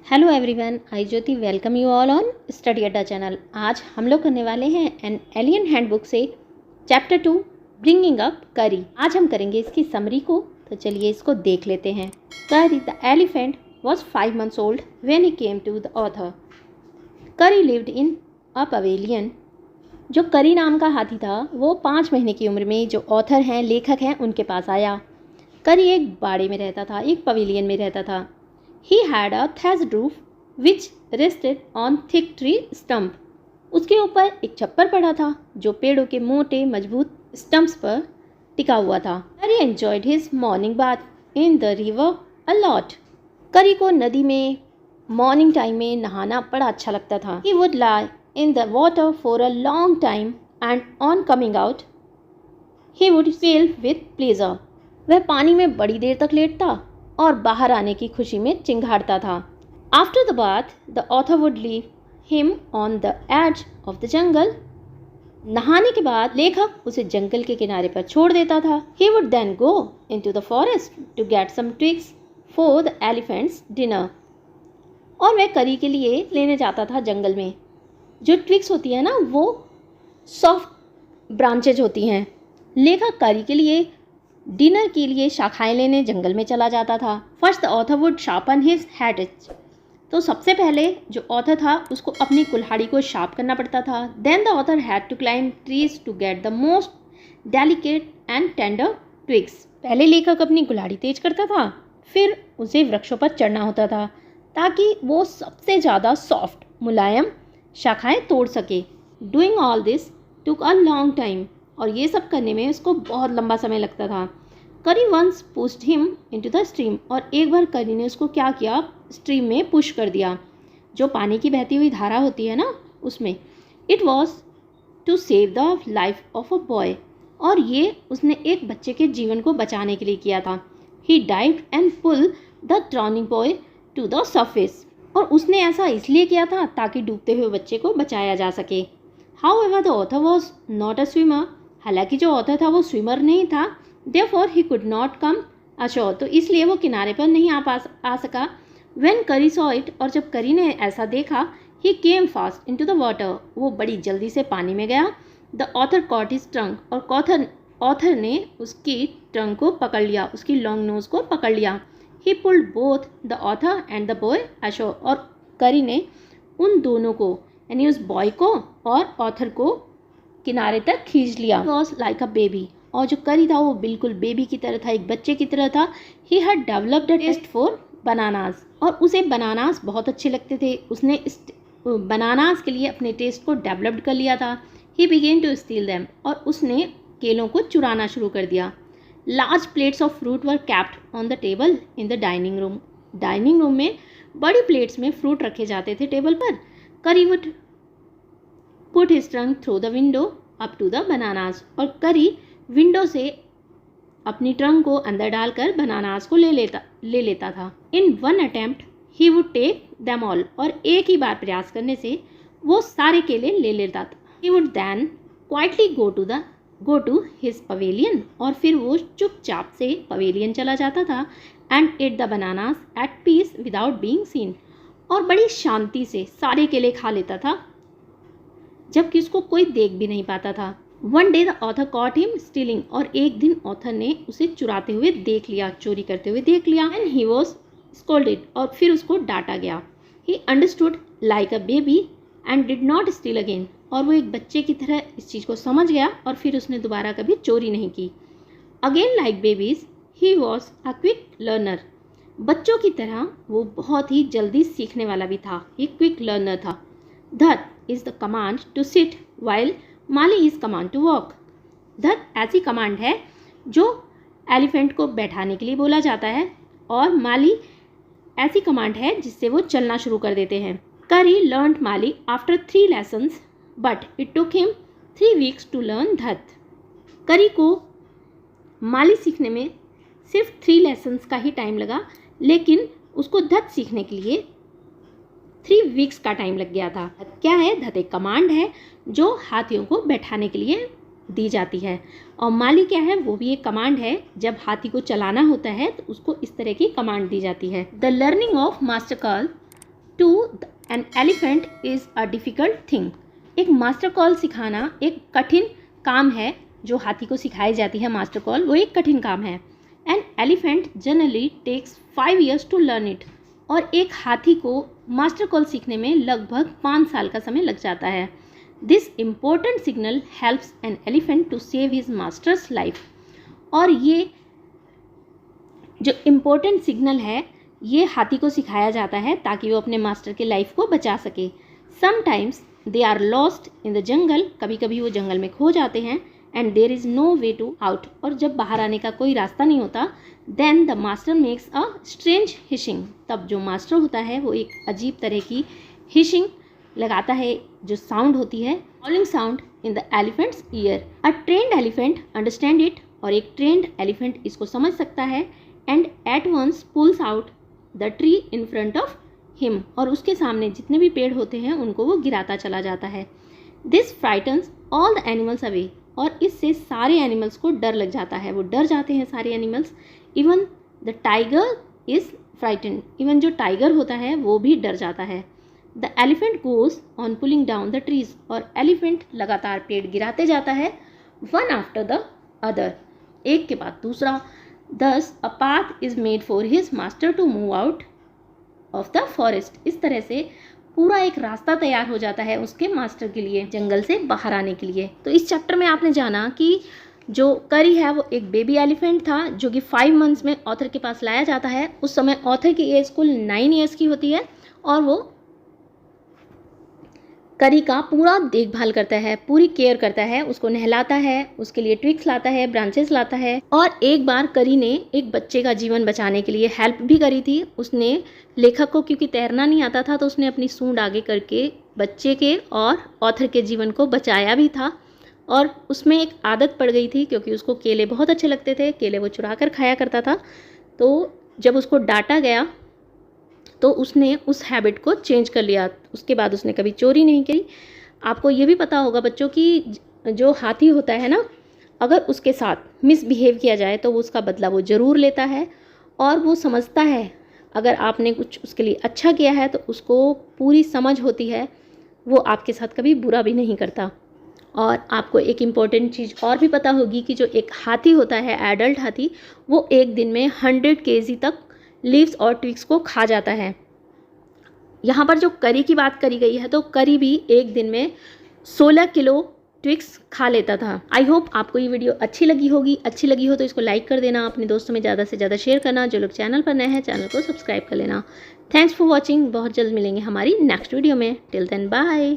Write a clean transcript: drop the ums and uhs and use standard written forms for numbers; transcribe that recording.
Hello everyone, I Jyoti welcome you all on study अड्डा channel. आज हम लोग करने वाले हैं एन एलियन हैंडबुक से चैप्टर 2 ब्रिंगिंग अप करी। आज हम करेंगे इसकी समरी को, तो चलिए इसको देख लेते हैं। करी the elephant was 5 months old when he came to the author. करी लिव्ड इन अ पवेलियन। जो करी नाम का हाथी था वो 5 महीने की उम्र में जो ऑथर हैं, लेखक हैं, उनके पास आया। करी एक बाड़े में रहता था, एक पवेलियन में रहता था। He had a thatched roof which rested on thick tree stump. उसके ऊपर एक छप्पर पड़ा था जो पेड़ों के मोटे मजबूत स्टम्प्स पर टिका हुआ था। Curry enjoyed his morning bath in the river a lot. करी को नदी में मॉर्निंग टाइम में नहाना बड़ा अच्छा लगता था। He would lie in the water for a long time and on coming out he would feel with pleasure. वह पानी में बड़ी देर तक लेटता और बाहर आने की खुशी में चिंघाड़ता था। After the bath the author would leave him on the edge of the jungle. नहाने के बाद लेखक उसे जंगल के किनारे पर छोड़ देता था। He would then go into the forest to get some twigs for the elephant's dinner. और वह करी के लिए लेने जाता था जंगल में। जो ट्विग्स होती है ना, वो सॉफ्ट ब्रांचेज होती हैं। लेखक करी के लिए डिनर के लिए शाखाएं लेने जंगल में चला जाता था। First the author would sharpen his हैडिच। तो सबसे पहले जो ऑथर था उसको अपनी कुल्हाड़ी को शार्प करना पड़ता था। Then the author had to climb trees to get the most delicate and tender twigs. पहले लेखक अपनी कुल्हाड़ी तेज करता था, फिर उसे वृक्षों पर चढ़ना होता था ताकि वो सबसे ज़्यादा सॉफ्ट मुलायम शाखाएं तोड़ सके। Doing all this took a long time. और ये सब करने में उसको बहुत लंबा समय लगता था। Kari once pushed him into the stream. और एक बार करी ने उसको क्या किया, स्ट्रीम में पुश कर दिया, जो पानी की बहती हुई धारा होती है ना, उसमें। It was to save the life of a boy. और ये उसने एक बच्चे के जीवन को बचाने के लिए किया था। He dive and pull the drowning boy to the surface. और उसने ऐसा इसलिए किया था ताकि डूबते हुए बच्चे को बचाया जा सके। However the author was not a swimmer. हालांकि जो ऑथर था वो स्विमर नहीं था। Therefore he could not come assure. तो इसलिए वो किनारे पर नहीं आ सका। व्हेन करी सॉ इट। और जब करी ने ऐसा देखा, he came fast into the water. वो बड़ी जल्दी से पानी में गया। The author caught his trunk. और ऑथर ने उसकी ट्रंक को पकड़ लिया, उसकी लॉन्ग नोज को पकड़ लिया। ही pulled both the author and the boy assure. और करी ने उन दोनों को, यानी उस बॉय को और ऑथर को किनारे तक खींच लिया। Was like a baby. और जो करी था वो बिल्कुल बेबी की तरह था, एक बच्चे की तरह था। He had developed a taste for bananas. और उसे बनानास बहुत अच्छे लगते थे। उसने इस बनानास के लिए अपने टेस्ट को डेवलप्ड कर लिया था। He began to steal them. और उसने केलों को चुराना शुरू कर दिया। Large plates of fruit were kept on the table in the dining room. Dining room में बड़ी प्लेट्स में फ्रूट रखे जाते थे टेबल पर। Kari would put his trunk through the window up to the bananas. और करी विंडो से अपनी ट्रंक को अंदर डालकर बनानास को ले लेता था। In one attempt he would take them all. और एक ही बार प्रयास करने से वो सारे केले ले लेता था। He would then quietly go to his pavilion. और फिर वो चुपचाप से पवेलियन चला जाता था। And ate the bananas at peace without being seen. और बड़ी शांति से सारे केले खा लेता था, जबकि उसको कोई देख भी नहीं पाता था। One day the author cot him stealing. और एक दिन ऑथर ने उसे चुराते हुए देख लिया, चोरी करते हुए देख लिया। And he was scolded. और फिर उसको डांटा गया। He understood like a baby and did not steel again. और वो एक बच्चे की तरह इस चीज़ को समझ गया और फिर उसने दोबारा कभी चोरी नहीं की। Again like babies he was a quick learner. बच्चों की तरह वो बहुत ही जल्दी सीखने वाला भी था, एक क्विक लर्नर था। That is the command to sit while Mali is command to walk. That ऐसी कमांड है जो एलिफेंट को बैठाने के लिए बोला जाता है, और माली ऐसी कमांड है जिससे वो चलना शुरू कर देते हैं। Kari learned Mali after 3 lessons but it took him 3 weeks to learn that. Kari को माली सीखने में सिर्फ 3 lessons का ही टाइम लगा, लेकिन उसको धत सीखने के लिए 3 weeks का टाइम लग गया था। धत क्या है? धत एक कमांड है जो हाथियों को बैठाने के लिए दी जाती है। और माली क्या है? वो भी एक कमांड है, जब हाथी को चलाना होता है तो उसको इस तरह की कमांड दी जाती है। The learning of master call to an elephant is a difficult thing. एक मास्टर कॉल सिखाना एक कठिन काम है। जो हाथी को सिखाई जाती है मास्टर कॉल, वो एक कठिन काम है। An elephant generally takes 5 years to learn it. और एक हाथी को मास्टर कॉल सीखने में लगभग 5 साल का समय लग जाता है। This important signal helps an elephant to save his master's life. और ये जो इम्पोर्टेंट सिग्नल है ये हाथी को सिखाया जाता है ताकि वो अपने मास्टर के लाइफ को बचा सके। Sometimes they are lost in the jungle. कभी कभी वो जंगल में खो जाते हैं। And there is no way to out. और जब बाहर आने का कोई रास्ता नहीं होता, then the master makes a strange hissing. तब जो मास्टर होता है वो एक अजीब तरह की हिशिंग लगाता है, जो साउंड होती है calling sound in the elephant's ear. A trained elephant understand it. और एक ट्रेंड एलिफेंट इसको समझ सकता है। And at once pulls out the tree in front of him. और उसके सामने जितने भी पेड़ होते हैं उनको वो गिराता चला जाता है। This frightens all the animals away. और इससे सारे एनिमल्स को डर लग जाता है, वो डर जाते हैं सारे animals. Even the tiger is frightened. Even जो टाइगर होता है वो भी डर जाता है। The elephant goes on pulling down the trees. और एलिफेंट लगातार पेड़ गिराते जाता है, वन आफ्टर द अदर, एक के बाद दूसरा। Thus a path is made for his master to move out of the forest। इस तरह से पूरा एक रास्ता तैयार हो जाता है उसके मास्टर के लिए जंगल से बाहर आने के लिए। तो इस चैप्टर में आपने जाना कि जो करी है वो एक बेबी एलिफेंट था जो कि 5 months में ऑथर के पास लाया जाता है। उस समय ऑथर की एज कुल 9 years की होती है और वो करी का पूरा देखभाल करता है, पूरी केयर करता है, उसको नहलाता है, उसके लिए ट्विक्स लाता है, ब्रांचेस लाता है। और एक बार करी ने एक बच्चे का जीवन बचाने के लिए हेल्प भी करी थी। उसने लेखक को, क्योंकि तैरना नहीं आता था, तो उसने अपनी सूंड आगे करके बच्चे के और ऑथर के जीवन को बचाया भी था। और उसमें एक आदत पड़ गई थी, क्योंकि उसको केले बहुत अच्छे लगते थे, केले वो चुरा कर खाया करता था। तो जब उसको डांटा गया तो उसने उस हैबिट को चेंज कर लिया। उसके बाद उसने कभी चोरी नहीं की। आपको ये भी पता होगा बच्चों कि जो हाथी होता है ना, अगर उसके साथ मिसबिहेव किया जाए तो वो उसका बदला वो ज़रूर लेता है। और वो समझता है अगर आपने कुछ उसके लिए अच्छा किया है तो उसको पूरी समझ होती है, वो आपके साथ कभी बुरा भी नहीं करता। और आपको एक इम्पॉर्टेंट चीज़ और भी पता होगी कि जो एक हाथी होता है, एडल्ट हाथी, वो एक दिन में 100 kg तक लीव्स और ट्विक्स को खा जाता है। यहाँ पर जो करी की बात करी गई है तो करी भी एक दिन में 16 किलो ट्विक्स खा लेता था। आई होप आपको ये वीडियो अच्छी लगी होगी। अच्छी लगी हो तो इसको लाइक कर देना, अपने दोस्तों में ज़्यादा से ज़्यादा शेयर करना। जो लोग चैनल पर नए हैं चैनल को सब्सक्राइब कर लेना। Thanks for watching. बहुत जल्द मिलेंगे हमारी नेक्स्ट वीडियो में। Till then bye.